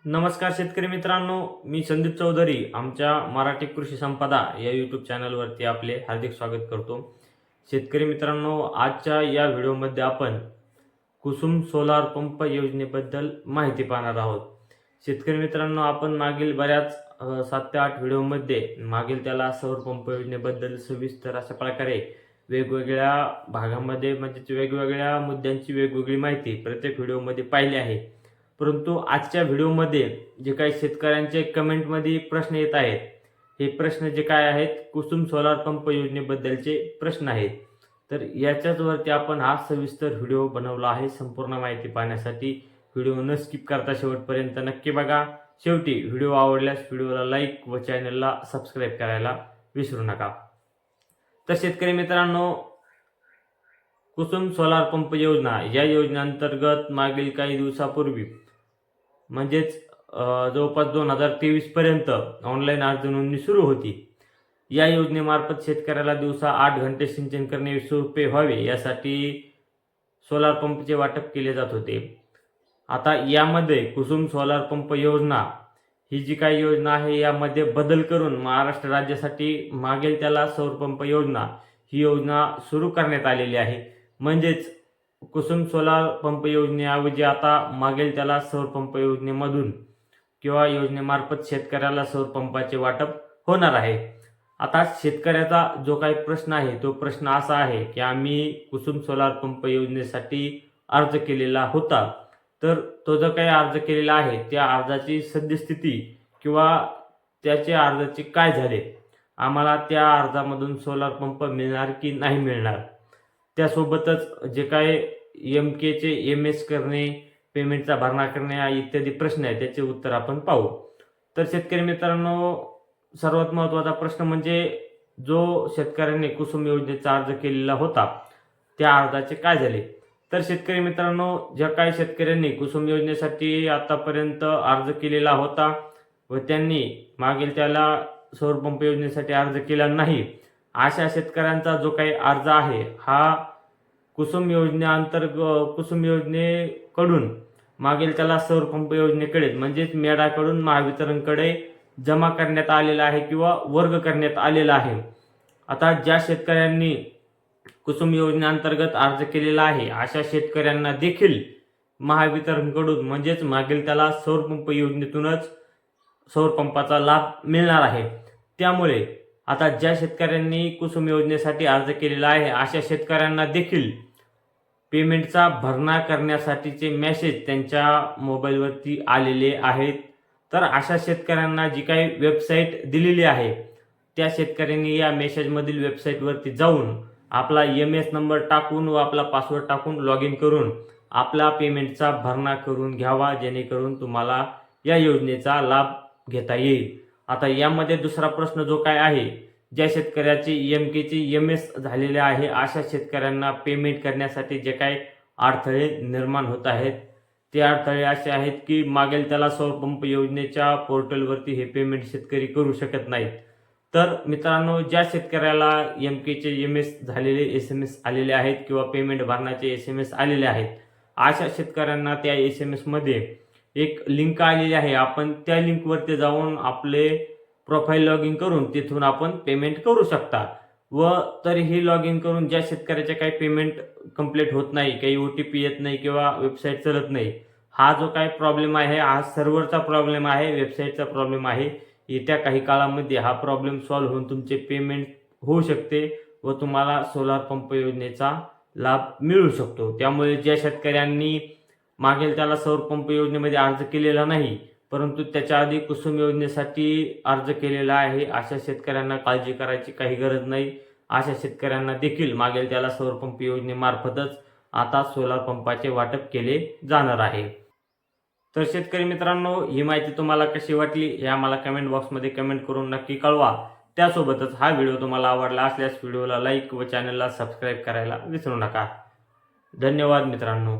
नमस्कार शेतकरी मित्रांनो, मी संदीप चौधरी आमच्या मराठी कृषी संपदा या यूट्यूब चॅनलवरती आपले हार्दिक स्वागत करतो. शेतकरी मित्रांनो, आजच्या या व्हिडिओमध्ये आपण कुसुम सोलार पंप योजनेबद्दल माहिती पाहणार आहोत. शेतकरी मित्रांनो, आपण मागील बऱ्याच 7 ते 8 व्हिडिओमध्ये मागील त्याला सौर पंप योजनेबद्दल सविस्तर अशा प्रकारे वेगवेगळ्या भागामध्ये म्हणजे वेगवेगळ्या मुद्द्यांची वेगवेगळी माहिती प्रत्येक व्हिडिओमध्ये पाहिली आहे. परंतु आजच्या व्हिडिओमध्ये जे काही शेतकऱ्यांचे कमेंटमध्ये प्रश्न येत आहेत, हे प्रश्न जे काय आहेत कुसुम सोलार पंप योजनेबद्दलचे प्रश्न आहेत. तर याच्यावरती आपण हा सविस्तर व्हिडिओ बनवला आहे. संपूर्ण माहिती पाहण्यासाठी व्हिडिओ न स्किप करता शेवटपर्यंत नक्की बघा. शेवटी व्हिडिओ आवडल्यास व्हिडिओला लाईक व चॅनलला सबस्क्राईब करायला विसरू नका. तर शेतकरी मित्रांनो, कुसुम सोलार पंप योजना या योजनेअंतर्गत मागील काही दिवसापूर्वी म्हणजेच जवळपास 2023 पर्यंत ऑनलाईन अर्ज नोंदणी सुरू होती. या योजनेमार्फत शेतकऱ्याला दिवसा 8 घंटे सिंचन करणे सोपे व्हावे यासाठी सोलार पंपचे वाटप केले जात होते. आता यामध्ये कुसुम सोलार पंप योजना ही जी काही योजना आहे यामध्ये बदल करून महाराष्ट्र राज्यासाठी मागेल त्याला सौर पंप योजना ही योजना सुरू करण्यात आलेली आहे. म्हणजेच कुसुम सोलार पंप योजनेऐवजी आता मागेल त्याला सौर पंप योजनेमधून किंवा योजनेमार्फत शेतकऱ्याला सौर पंपाचे वाटप होणार आहे. आता शेतकऱ्याचा जो काही प्रश्न आहे तो प्रश्न असा आहे की आम्ही कुसुम सोलार पंप योजनेसाठी अर्ज केलेला होता, तर तो जो काही अर्ज केलेला आहे त्या अर्जाची सद्यस्थिती किंवा त्याच्या अर्जाचे काय झाले, आम्हाला त्या अर्जामधून सोलार पंप मिळणार की नाही मिळणार, त्यासोबतच जे काय MKचे MS करणे, पेमेंटचा भरणा करणे इत्यादी प्रश्न आहेत त्याचे उत्तर आपण पाहू. तर शेतकरी मित्रांनो, सर्वात महत्त्वाचा प्रश्न म्हणजे जो शेतकऱ्यांनी कुसुम योजनेचा अर्ज केलेला होता त्या अर्जाचे काय झाले. तर शेतकरी मित्रांनो, ज्या काही शेतकऱ्यांनी कुसुम योजनेसाठी आतापर्यंत अर्ज केलेला होता व त्यांनी मागील त्याला सौर पंप योजनेसाठी अर्ज केला नाही, अशा शेतकऱ्यांचा जो काही अर्ज आहे हा कुसुम योजनेकडून मागील त्याला सौर पंप योजनेकडे म्हणजेच मेडाकडून महावितरणकडे जमा करण्यात आलेला आहे किंवा वर्ग करण्यात आलेला आहे. आता ज्या शेतकऱ्यांनी कुसुम योजनेअंतर्गत अर्ज केलेला आहे अशा शेतकऱ्यांना देखील महावितरणकडून म्हणजेच मागील त्याला सौर पंप योजनेतूनच सौर पंपाचा लाभ मिळणार आहे. त्यामुळे आता ज्या शेतकऱ्यांनी कुसुम योजनेसाठी अर्ज केलेला आहे अशा शेतकऱ्यांना देखील पेमेंटचा भरणा करण्यासाठीचे मेसेज त्यांच्या मोबाईलवरती आलेले आहेत. तर अशा शेतकऱ्यांना जी काही वेबसाईट दिलेली आहे त्या शेतकऱ्यांनी या मेसेजमधील वेबसाईटवरती जाऊन आपला MS नंबर टाकून व आपला पासवर्ड टाकून लॉग इन करून आपला पेमेंटचा भरणा करून घ्यावा, जेणेकरून तुम्हाला या योजनेचा लाभ घेता येईल. आता यामध्ये दुसरा प्रश्न जो काय आहे, ज्या शेतकऱ्याचे MKचे MS झालेले आहे अशा शेतकऱ्यांना पेमेंट करण्यासाठी जे काही अडथळे निर्माण होत आहेत ते अडथळे असे आहेत की मागेल त्याला सौर पंप योजनेच्या पोर्टलवरती हे पेमेंट शेतकरी करू शकत नाहीत. तर मित्रांनो, ज्या शेतकऱ्याला MKचे MS झालेले SMS आलेले आहेत किंवा पेमेंट भरण्याचे SMS आलेले आहेत अशा शेतकऱ्यांना त्या SMS मध्ये एक लिंक आलेली आहे. आपण त्या लिंकवरती जाऊन आपले प्रोफाईल लॉग इन करून तिथून आपण पेमेंट करू शकता. व तरीही लॉग इन करून ज्या शेतकऱ्याचे काही पेमेंट कंप्लीट होत नाही, काही OTP येत नाही किंवा वेबसाईट चालत नाही, हा जो काही प्रॉब्लेम आहे हा सर्व्हरचा प्रॉब्लेम आहे, वेबसाईटचा प्रॉब्लेम आहे. येत्या काही काळामध्ये हा प्रॉब्लेम सॉल्व्ह होऊन तुमचे पेमेंट होऊ शकते व तुम्हाला सोलार पंप योजनेचा लाभ मिळू शकतो. त्यामुळे ज्या शेतकऱ्यांनी मागेल त्याला सौर पंप योजनेमध्ये अर्ज केलेला नाही परंतु त्याच्या आधी कुसुम योजनेसाठी अर्ज केलेला आहे अशा शेतकऱ्यांना काळजी करायची काही गरज नाही. अशा शेतकऱ्यांना देखील मागेल त्याला सौर पंप योजनेमार्फतच आता सोलार पंपाचे वाटप केले जाणार आहे. तर शेतकरी मित्रांनो, ही माहिती तुम्हाला कशी वाटली हे आम्हाला कमेंट बॉक्समध्ये कमेंट करून नक्की कळवा. त्यासोबतच हा व्हिडिओ तुम्हाला आवडला असल्यास व्हिडिओला लाईक व चॅनलला सबस्क्राईब करायला विसरू नका. धन्यवाद मित्रांनो.